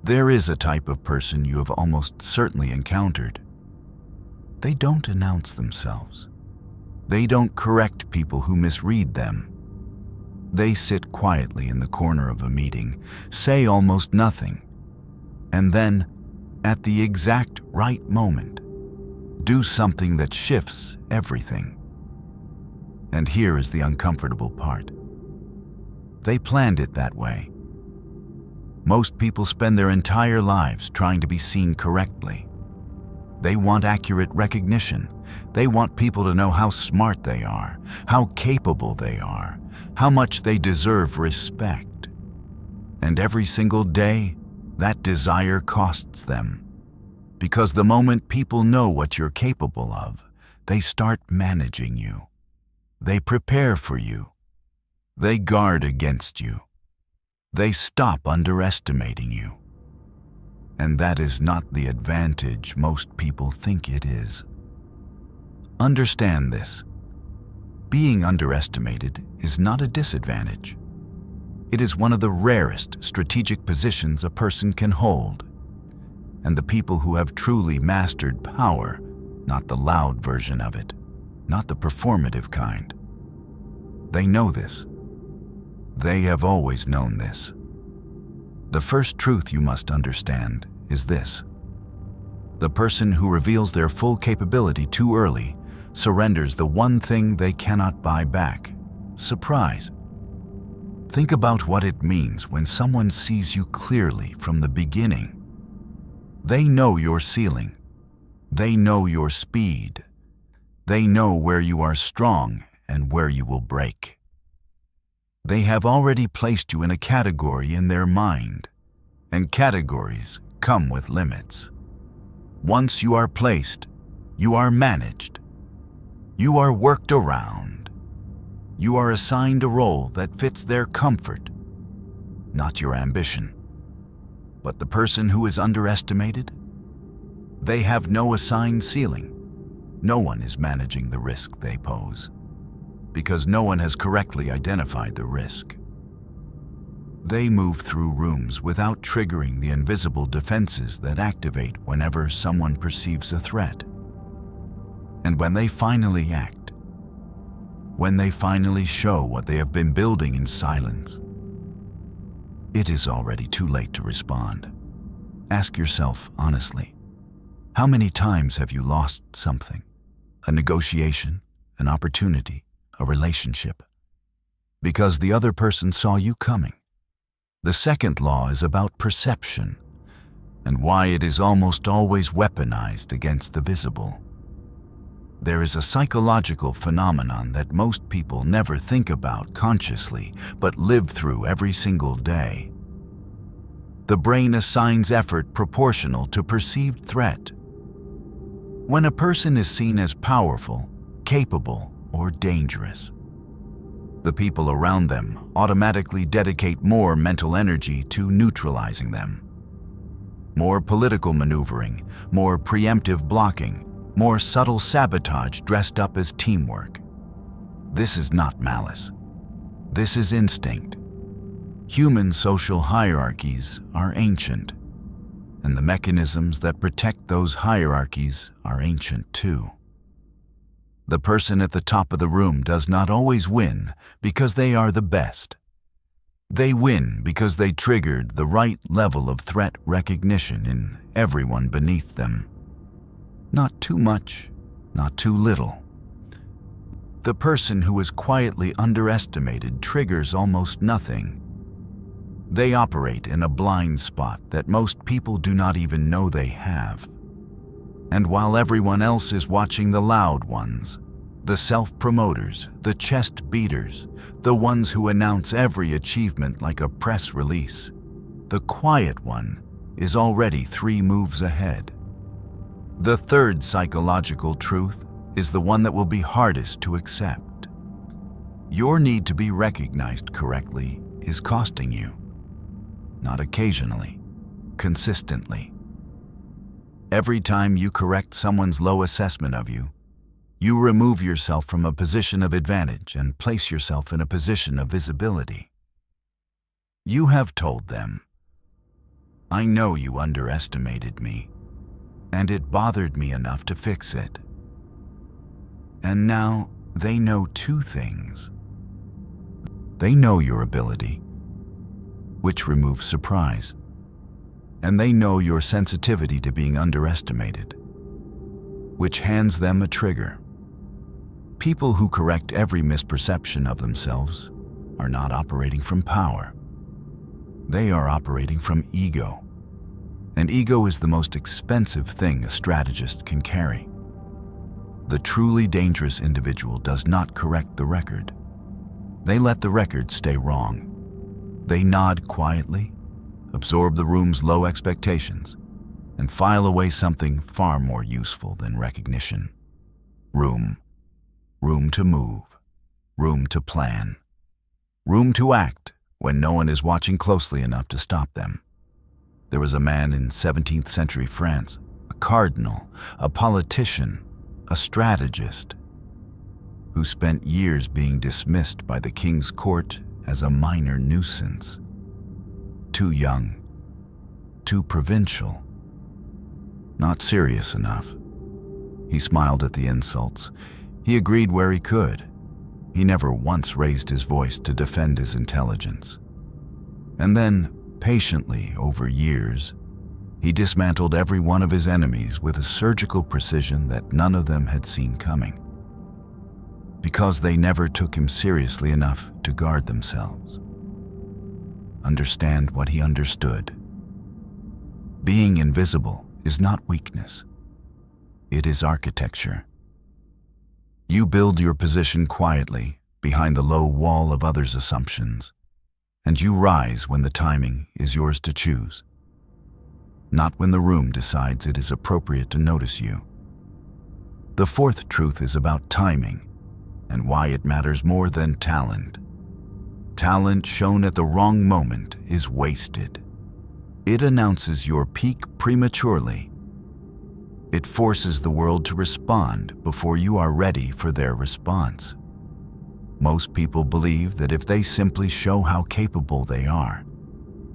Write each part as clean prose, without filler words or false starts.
There is a type of person you have almost certainly encountered. They don't announce themselves. They don't correct people who misread them. They sit quietly in the corner of a meeting, say almost nothing, and then, at the exact right moment, do something that shifts everything. And here is the uncomfortable part. They planned it that way. Most people spend their entire lives trying to be seen correctly. They want accurate recognition. They want people to know how smart they are, how capable they are, how much they deserve respect. And every single day, that desire costs them. Because the moment people know what you're capable of, they start managing you. They prepare for you. They guard against you. They stop underestimating you. And that is not the advantage most people think it is. Understand this. Being underestimated is not a disadvantage. It is one of the rarest strategic positions a person can hold. And the people who have truly mastered power, not the loud version of it, not the performative kind, they know this. They have always known this. The first truth you must understand is this. The person who reveals their full capability too early surrenders the one thing they cannot buy back: surprise. Think about what it means when someone sees you clearly from the beginning. They know your ceiling. They know your speed. They know where you are strong and where you will break. They have already placed you in a category in their mind, and categories come with limits. Once you are placed, you are managed. You are worked around. You are assigned a role that fits their comfort, not your ambition. But the person who is underestimated? They have no assigned ceiling. No one is managing the risk they pose, because no one has correctly identified the risk. They move through rooms without triggering the invisible defenses that activate whenever someone perceives a threat. And when they finally act, when they finally show what they have been building in silence, it is already too late to respond. Ask yourself honestly, how many times have you lost something? A negotiation, an opportunity, a relationship, because the other person saw you coming. The second law is about perception and why it is almost always weaponized against the visible. There is a psychological phenomenon that most people never think about consciously, but live through every single day. The brain assigns effort proportional to perceived threat. When a person is seen as powerful, capable, or dangerous, the people around them automatically dedicate more mental energy to neutralizing them. More political maneuvering, more preemptive blocking, more subtle sabotage dressed up as teamwork. This is not malice. This is instinct. Human social hierarchies are ancient, and the mechanisms that protect those hierarchies are ancient too. The person at the top of the room does not always win because they are the best. They win because they triggered the right level of threat recognition in everyone beneath them. Not too much, not too little. The person who is quietly underestimated triggers almost nothing. They operate in a blind spot that most people do not even know they have. And while everyone else is watching the loud ones, the self-promoters, the chest beaters, the ones who announce every achievement like a press release, the quiet one is already 3 moves ahead. The third psychological truth is the one that will be hardest to accept. Your need to be recognized correctly is costing you. Not occasionally, consistently. Every time you correct someone's low assessment of you, you remove yourself from a position of advantage and place yourself in a position of visibility. You have told them, I know you underestimated me, and it bothered me enough to fix it. And now they know two things. They know your ability, which removes surprise, and they know your sensitivity to being underestimated, which hands them a trigger. People who correct every misperception of themselves are not operating from power. They are operating from ego. And ego is the most expensive thing a strategist can carry. The truly dangerous individual does not correct the record. They let the record stay wrong. They nod quietly, absorb the room's low expectations, and file away something far more useful than recognition. Room to move, room to plan, room to act when no one is watching closely enough to stop them. There was a man in 17th century France, a cardinal, a politician, a strategist, who spent years being dismissed by the king's court as a minor nuisance. Too young, too provincial, not serious enough. He smiled at the insults. He agreed where he could. He never once raised his voice to defend his intelligence. And then, patiently, over years, he dismantled every one of his enemies with a surgical precision that none of them had seen coming, because they never took him seriously enough to guard themselves. Understand what he understood. Being invisible is not weakness. It is architecture. You build your position quietly behind the low wall of others' assumptions, and you rise when the timing is yours to choose, not when the room decides it is appropriate to notice you. The fourth truth is about timing and why it matters more than talent. Talent shown at the wrong moment is wasted. It announces your peak prematurely. It forces the world to respond before you are ready for their response. Most people believe that if they simply show how capable they are,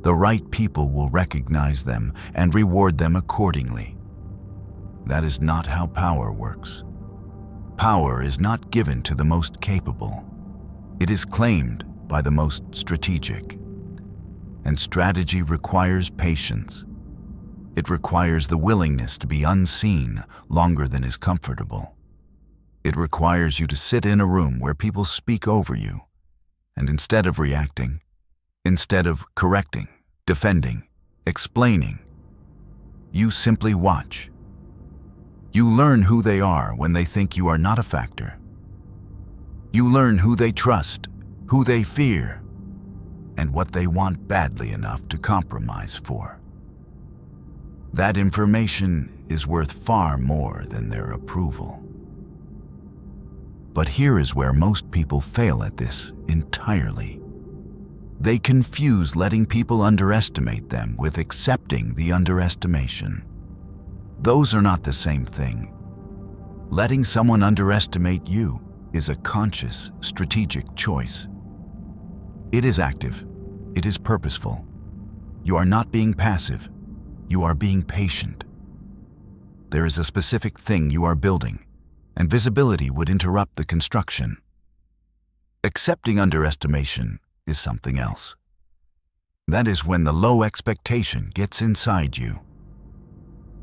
the right people will recognize them and reward them accordingly. That is not how power works. Power is not given to the most capable. It is claimed by the most strategic. And strategy requires patience. It requires the willingness to be unseen longer than is comfortable. It requires you to sit in a room where people speak over you, and instead of reacting, instead of correcting, defending, explaining, you simply watch. You learn who they are when they think you are not a factor. You learn who they trust, who they fear, and what they want badly enough to compromise for. That information is worth far more than their approval. But here is where most people fail at this entirely. They confuse letting people underestimate them with accepting the underestimation. Those are not the same thing. Letting someone underestimate you is a conscious, strategic choice. It is active. It is purposeful. You are not being passive. You are being patient. There is a specific thing you are building, and visibility would interrupt the construction. Accepting underestimation is something else. That is when the low expectation gets inside you.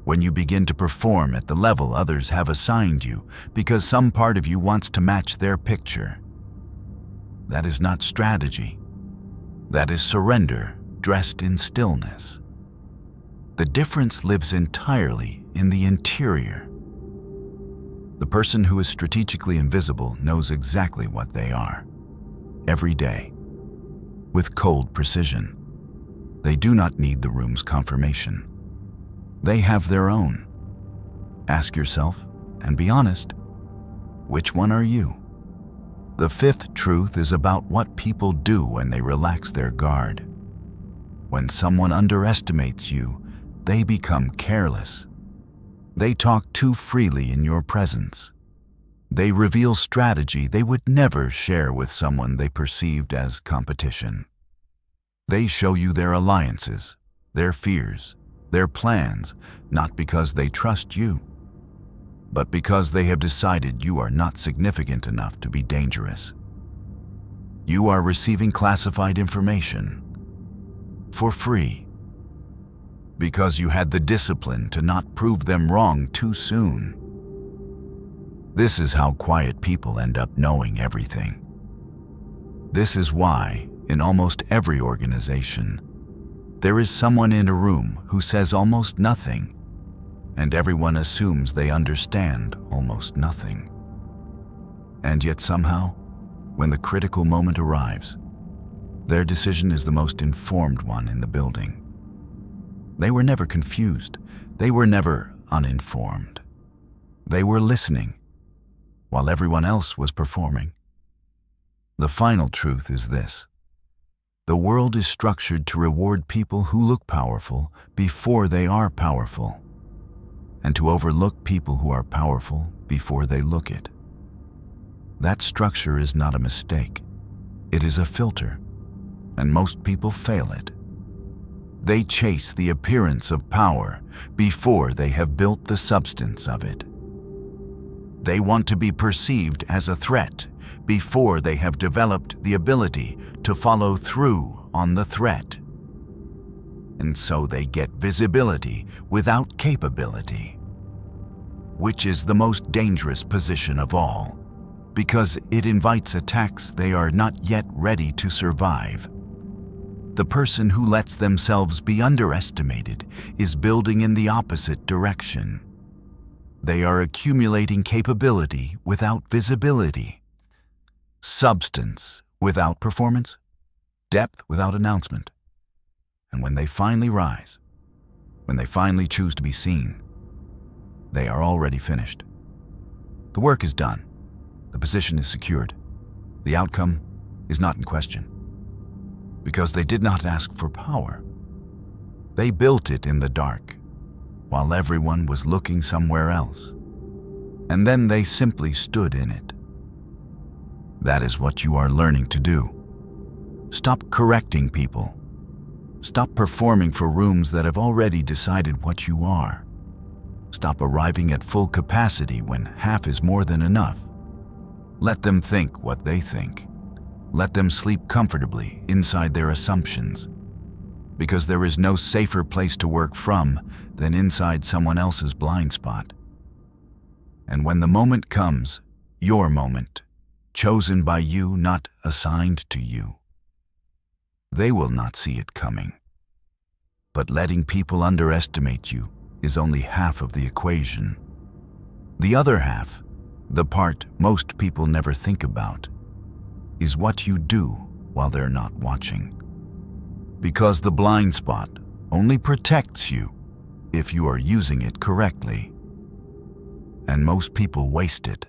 When you begin to perform at the level others have assigned you because some part of you wants to match their picture. That is not strategy. That is surrender dressed in stillness. The difference lives entirely in the interior. The person who is strategically invisible knows exactly what they are, every day, with cold precision. They do not need the room's confirmation. They have their own. Ask yourself, and be honest, which one are you? The fifth truth is about what people do when they relax their guard. When someone underestimates you, they become careless. They talk too freely in your presence. They reveal strategy they would never share with someone they perceived as competition. They show you their alliances, their fears, their plans, not because they trust you, but because they have decided you are not significant enough to be dangerous. You are receiving classified information for free because you had the discipline to not prove them wrong too soon. This is how quiet people end up knowing everything. This is why, in almost every organization, there is someone in a room who says almost nothing, and everyone assumes they understand almost nothing. And yet somehow, when the critical moment arrives, their decision is the most informed one in the building. They were never confused. They were never uninformed. They were listening while everyone else was performing. The final truth is this: the world is structured to reward people who look powerful before they are powerful, and to overlook people who are powerful before they look it. That structure is not a mistake. It is a filter, and most people fail it. They chase the appearance of power before they have built the substance of it. They want to be perceived as a threat before they have developed the ability to follow through on the threat. And so they get visibility without capability, which is the most dangerous position of all, because it invites attacks they are not yet ready to survive. The person who lets themselves be underestimated is building in the opposite direction. They are accumulating capability without visibility, substance without performance, depth without announcement. And when they finally rise, when they finally choose to be seen, they are already finished. The work is done. The position is secured. The outcome is not in question. Because they did not ask for power. They built it in the dark, while everyone was looking somewhere else. And then they simply stood in it. That is what you are learning to do. Stop correcting people. Stop performing for rooms that have already decided what you are. Stop arriving at full capacity when half is more than enough. Let them think what they think. Let them sleep comfortably inside their assumptions, because there is no safer place to work from than inside someone else's blind spot. And when the moment comes, your moment, chosen by you, not assigned to you, they will not see it coming. But letting people underestimate you is only half of the equation. The other half, the part most people never think about, is what you do while they're not watching. Because the blind spot only protects you if you are using it correctly. And most people waste it.